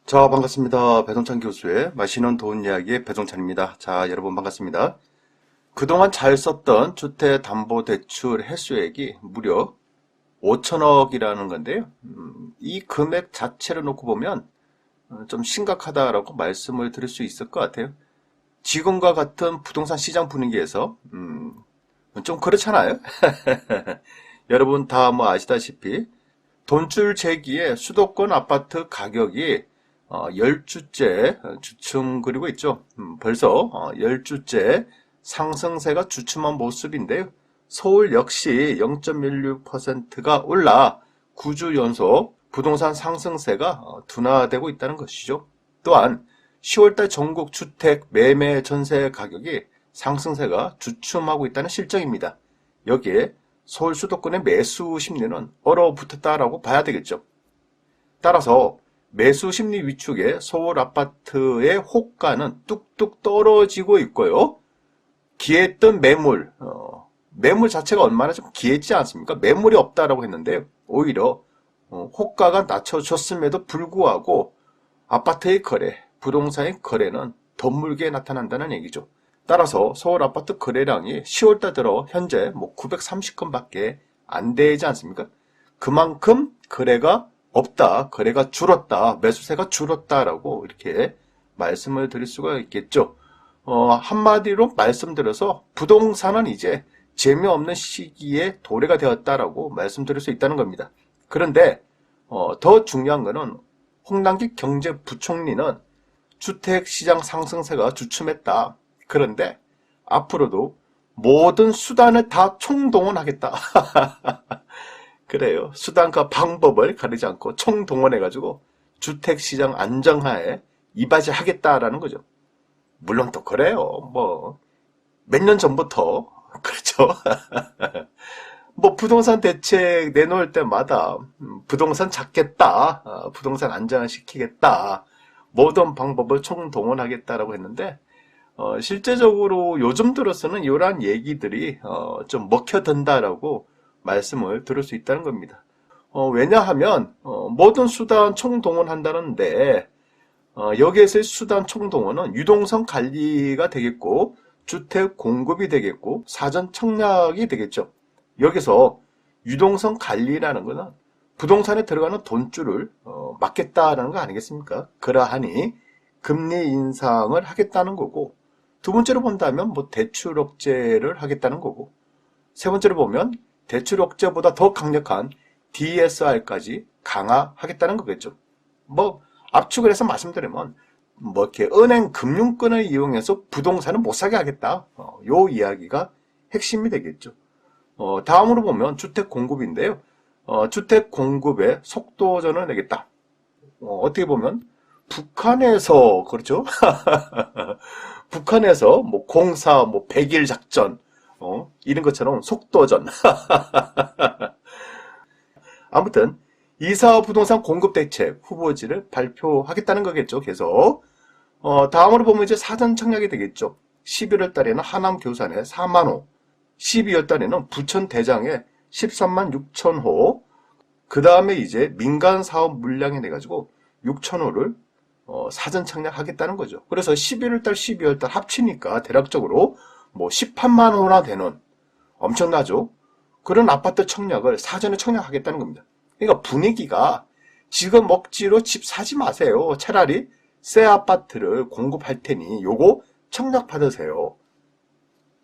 자, 반갑습니다. 배동찬 교수의 맛있는 돈 이야기의 배동찬입니다. 자, 여러분 반갑습니다. 그동안 잘 썼던 주택담보대출 해소액이 무려 5천억이라는 건데요. 이 금액 자체를 놓고 보면 좀 심각하다라고 말씀을 드릴 수 있을 것 같아요. 지금과 같은 부동산 시장 분위기에서 좀 그렇잖아요. 여러분 다 뭐 아시다시피 돈줄 재기에 수도권 아파트 가격이 10주째 주춤 그리고 있죠. 벌써 10주째 상승세가 주춤한 모습인데요. 서울 역시 0.16%가 올라 9주 연속 부동산 상승세가 둔화되고 있다는 것이죠. 또한 10월달 전국 주택 매매 전세 가격이 상승세가 주춤하고 있다는 실정입니다. 여기에 서울 수도권의 매수 심리는 얼어붙었다라고 봐야 되겠죠. 따라서 매수 심리 위축에 서울 아파트의 호가는 뚝뚝 떨어지고 있고요. 기했던 매물 자체가 얼마나 좀 기했지 않습니까? 매물이 없다라고 했는데 오히려 호가가 낮춰졌음에도 불구하고 아파트의 거래, 부동산의 거래는 드물게 나타난다는 얘기죠. 따라서 서울 아파트 거래량이 10월달 들어 현재 930건밖에 안 되지 않습니까? 그만큼 거래가 없다, 거래가 줄었다, 매수세가 줄었다라고 이렇게 말씀을 드릴 수가 있겠죠. 한마디로 말씀드려서 부동산은 이제 재미없는 시기에 도래가 되었다라고 말씀드릴 수 있다는 겁니다. 그런데 더 중요한 거는 홍남기 경제부총리는 주택시장 상승세가 주춤했다. 그런데 앞으로도 모든 수단을 다 총동원하겠다. 그래요. 수단과 방법을 가리지 않고 총동원해가지고 주택시장 안정화에 이바지하겠다라는 거죠. 물론 또 그래요. 뭐 몇 년 전부터 그렇죠. 뭐 부동산 대책 내놓을 때마다 부동산 잡겠다, 부동산 안정화시키겠다, 모든 방법을 총동원하겠다라고 했는데 실제적으로 요즘 들어서는 이러한 얘기들이 좀 먹혀든다라고 말씀을 드릴 수 있다는 겁니다. 왜냐하면 모든 수단 총동원한다는데 여기에서의 수단 총동원은 유동성 관리가 되겠고 주택 공급이 되겠고 사전 청약이 되겠죠. 여기서 유동성 관리라는 것은 부동산에 들어가는 돈줄을 막겠다라는 거 아니겠습니까? 그러하니 금리 인상을 하겠다는 거고 두 번째로 본다면 뭐 대출 억제를 하겠다는 거고 세 번째로 보면 대출 억제보다 더 강력한 DSR까지 강화하겠다는 거겠죠. 뭐 압축을 해서 말씀드리면 뭐 이렇게 은행 금융권을 이용해서 부동산을 못 사게 하겠다. 요 이야기가 핵심이 되겠죠. 다음으로 보면 주택 공급인데요. 주택 공급의 속도전을 내겠다. 어떻게 보면 북한에서 그렇죠. 북한에서 뭐 공사, 뭐 100일 작전, 이런 것처럼 속도전. 아무튼 이사 부동산 공급 대책 후보지를 발표하겠다는 거겠죠. 계속. 다음으로 보면 이제 사전 청약이 되겠죠. 11월 달에는 하남 교산에 4만 호, 12월 달에는 부천 대장에 13만 6천 호, 그 다음에 이제 민간 사업 물량이 돼가지고 6천 호를 사전 청약하겠다는 거죠. 그래서 11월 달, 12월 달 합치니까 대략적으로 뭐 18만 호나 되는 엄청나죠. 그런 아파트 청약을 사전에 청약하겠다는 겁니다. 그러니까 분위기가 지금 억지로 집 사지 마세요. 차라리 새 아파트를 공급할 테니 요거 청약 받으세요.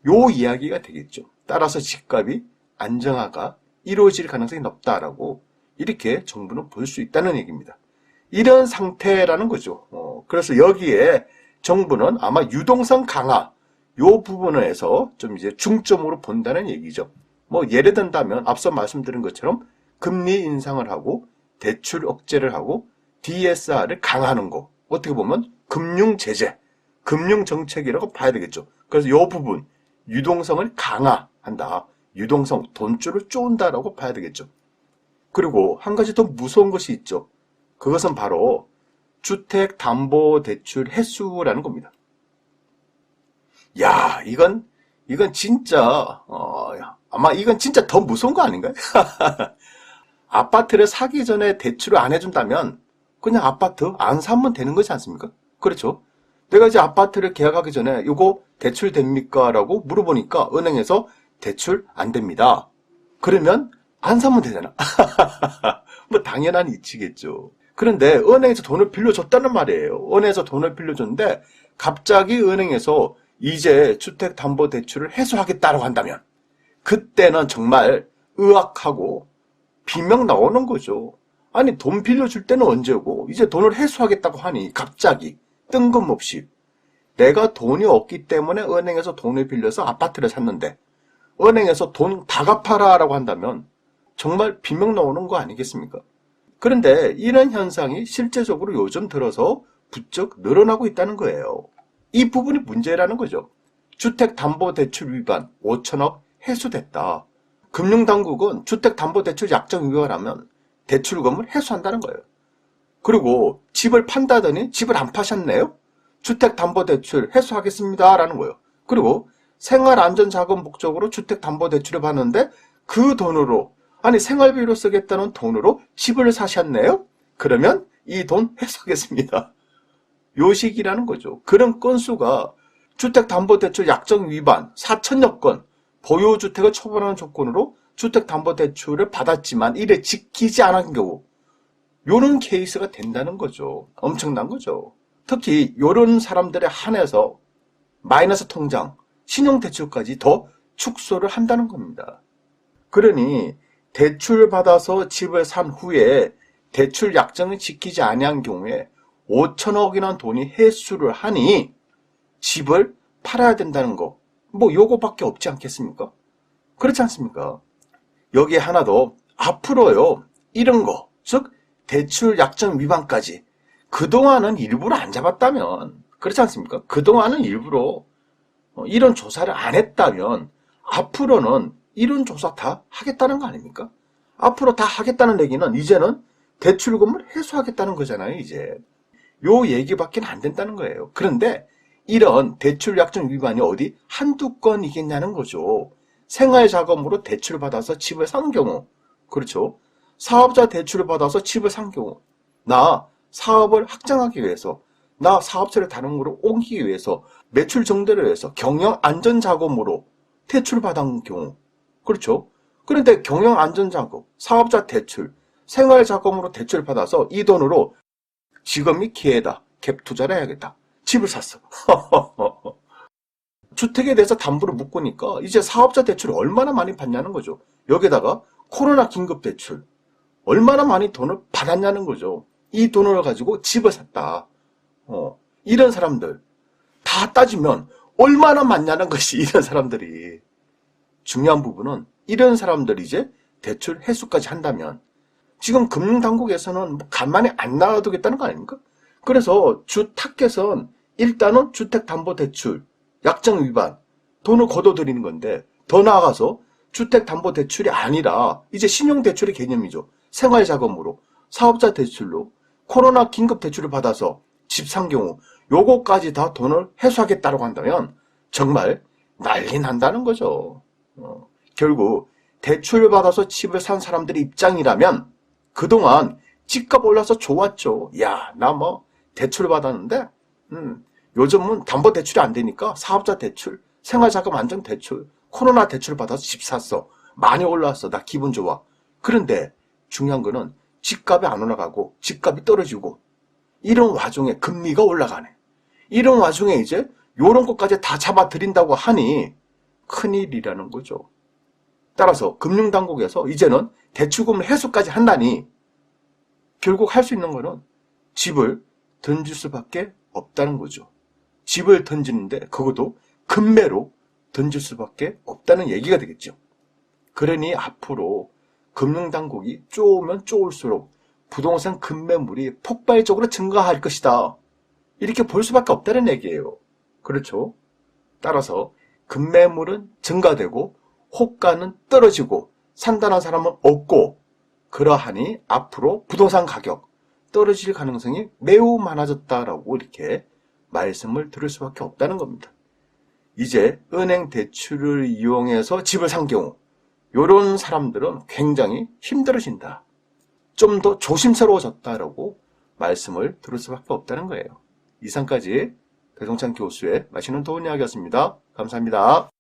요 이야기가 되겠죠. 따라서 집값이 안정화가 이루어질 가능성이 높다라고 이렇게 정부는 볼 수 있다는 얘기입니다. 이런 상태라는 거죠. 그래서 여기에 정부는 아마 유동성 강화 요 부분에서 좀 이제 중점으로 본다는 얘기죠. 뭐 예를 든다면 앞서 말씀드린 것처럼 금리 인상을 하고 대출 억제를 하고 DSR을 강화하는 거. 어떻게 보면 금융 제재, 금융 정책이라고 봐야 되겠죠. 그래서 이 부분 유동성을 강화한다. 유동성, 돈줄을 쪼은다라고 봐야 되겠죠. 그리고 한 가지 더 무서운 것이 있죠. 그것은 바로 주택담보대출 해수라는 겁니다. 야, 이건 진짜 아마 이건 진짜 더 무서운 거 아닌가요? 아파트를 사기 전에 대출을 안 해준다면 그냥 아파트 안 사면 되는 거지 않습니까? 그렇죠? 내가 이제 아파트를 계약하기 전에 이거 대출 됩니까? 라고 물어보니까 은행에서 대출 안 됩니다. 그러면 안 사면 되잖아. 뭐 당연한 이치겠죠. 그런데 은행에서 돈을 빌려줬다는 말이에요. 은행에서 돈을 빌려줬는데 갑자기 은행에서 이제 주택담보대출을 해소하겠다고 한다면 그때는 정말 의아하고 비명 나오는 거죠. 아니 돈 빌려줄 때는 언제고 이제 돈을 해소하겠다고 하니 갑자기 뜬금없이 내가 돈이 없기 때문에 은행에서 돈을 빌려서 아파트를 샀는데 은행에서 돈 다 갚아라라고 한다면 정말 비명 나오는 거 아니겠습니까? 그런데 이런 현상이 실제적으로 요즘 들어서 부쩍 늘어나고 있다는 거예요. 이 부분이 문제라는 거죠. 주택담보대출 위반 5천억 해소됐다. 금융당국은 주택담보대출 약정 위반하면 대출금을 해소한다는 거예요. 그리고 집을 판다더니 집을 안 파셨네요? 주택담보대출 해소하겠습니다라는 거예요. 그리고 생활안전자금 목적으로 주택담보대출을 받는데 그 돈으로 아니 생활비로 쓰겠다는 돈으로 집을 사셨네요? 그러면 이 돈 해소하겠습니다. 요식이라는 거죠. 그런 건수가 주택담보대출 약정 위반 4천여 건 보유주택을 처분하는 조건으로 주택담보대출을 받았지만 이를 지키지 않은 경우 요런 케이스가 된다는 거죠. 엄청난 거죠. 특히 요런 사람들에 한해서 마이너스 통장, 신용대출까지 더 축소를 한다는 겁니다. 그러니 대출 받아서 집을 산 후에 대출 약정을 지키지 아니한 경우에 5천억이라는 돈이 회수를 하니 집을 팔아야 된다는 거, 뭐 요거밖에 없지 않겠습니까? 그렇지 않습니까? 여기에 하나 더 앞으로요 이런 거, 즉 대출 약정 위반까지 그동안은 일부러 안 잡았다면 그렇지 않습니까? 그동안은 일부러 이런 조사를 안 했다면 앞으로는 이런 조사 다 하겠다는 거 아닙니까? 앞으로 다 하겠다는 얘기는 이제는 대출금을 해소하겠다는 거잖아요, 이제. 요 얘기밖에 안 된다는 거예요. 그런데 이런 대출 약정 위반이 어디 한두 건이겠냐는 거죠. 생활자금으로 대출을 받아서 집을 산 경우, 그렇죠? 사업자 대출을 받아서 집을 산 경우, 나 사업을 확장하기 위해서, 나 사업체를 다른 곳으로 옮기기 위해서, 매출 증대를 위해서 경영 안전자금으로 대출을 받은 경우, 그렇죠? 그런데 경영 안전자금, 사업자 대출, 생활자금으로 대출을 받아서 이 돈으로 지금이 기회다. 갭 투자를 해야겠다. 집을 샀어. 주택에 대해서 담보를 묶으니까 이제 사업자 대출을 얼마나 많이 받냐는 거죠. 여기다가 코로나 긴급 대출 얼마나 많이 돈을 받았냐는 거죠. 이 돈을 가지고 집을 샀다. 이런 사람들 다 따지면 얼마나 많냐는 것이 이런 사람들이. 중요한 부분은 이런 사람들이 이제 대출 해소까지 한다면 지금 금융당국에서는 가만히 안 놔두겠다는 거 아닙니까? 그래서 주택에선 일단은 주택담보대출 약정 위반 돈을 걷어들이는 건데 더 나아가서 주택담보대출이 아니라 이제 신용대출의 개념이죠. 생활자금으로 사업자 대출로 코로나 긴급대출을 받아서 집 산 경우 요거까지 다 돈을 해소하겠다고 한다면 정말 난리 난다는 거죠. 결국 대출을 받아서 집을 산 사람들의 입장이라면 그동안 집값 올라서 좋았죠. 야, 나 뭐 대출 받았는데 요즘은 담보대출이 안 되니까 사업자 대출, 생활자금 안정 대출, 코로나 대출 받아서 집 샀어. 많이 올라왔어. 나 기분 좋아. 그런데 중요한 거는 집값이 안 올라가고 집값이 떨어지고 이런 와중에 금리가 올라가네. 이런 와중에 이제 요런 것까지 다 잡아들인다고 하니 큰일이라는 거죠. 따라서 금융당국에서 이제는 대출금 해소까지 한다니 결국 할 수 있는 거는 집을 던질 수밖에 없다는 거죠. 집을 던지는데 그것도 금매로 던질 수밖에 없다는 얘기가 되겠죠. 그러니 앞으로 금융당국이 쪼으면 쪼을수록 부동산 금매물이 폭발적으로 증가할 것이다. 이렇게 볼 수밖에 없다는 얘기예요. 그렇죠? 따라서 금매물은 증가되고 호가는 떨어지고 산다는 사람은 없고 그러하니 앞으로 부동산 가격 떨어질 가능성이 매우 많아졌다라고 이렇게 말씀을 드릴 수밖에 없다는 겁니다. 이제 은행 대출을 이용해서 집을 산 경우 이런 사람들은 굉장히 힘들어진다. 좀 더 조심스러워졌다라고 말씀을 들을 수밖에 없다는 거예요. 이상까지 배동찬 교수의 맛있는 도움 이야기였습니다. 감사합니다.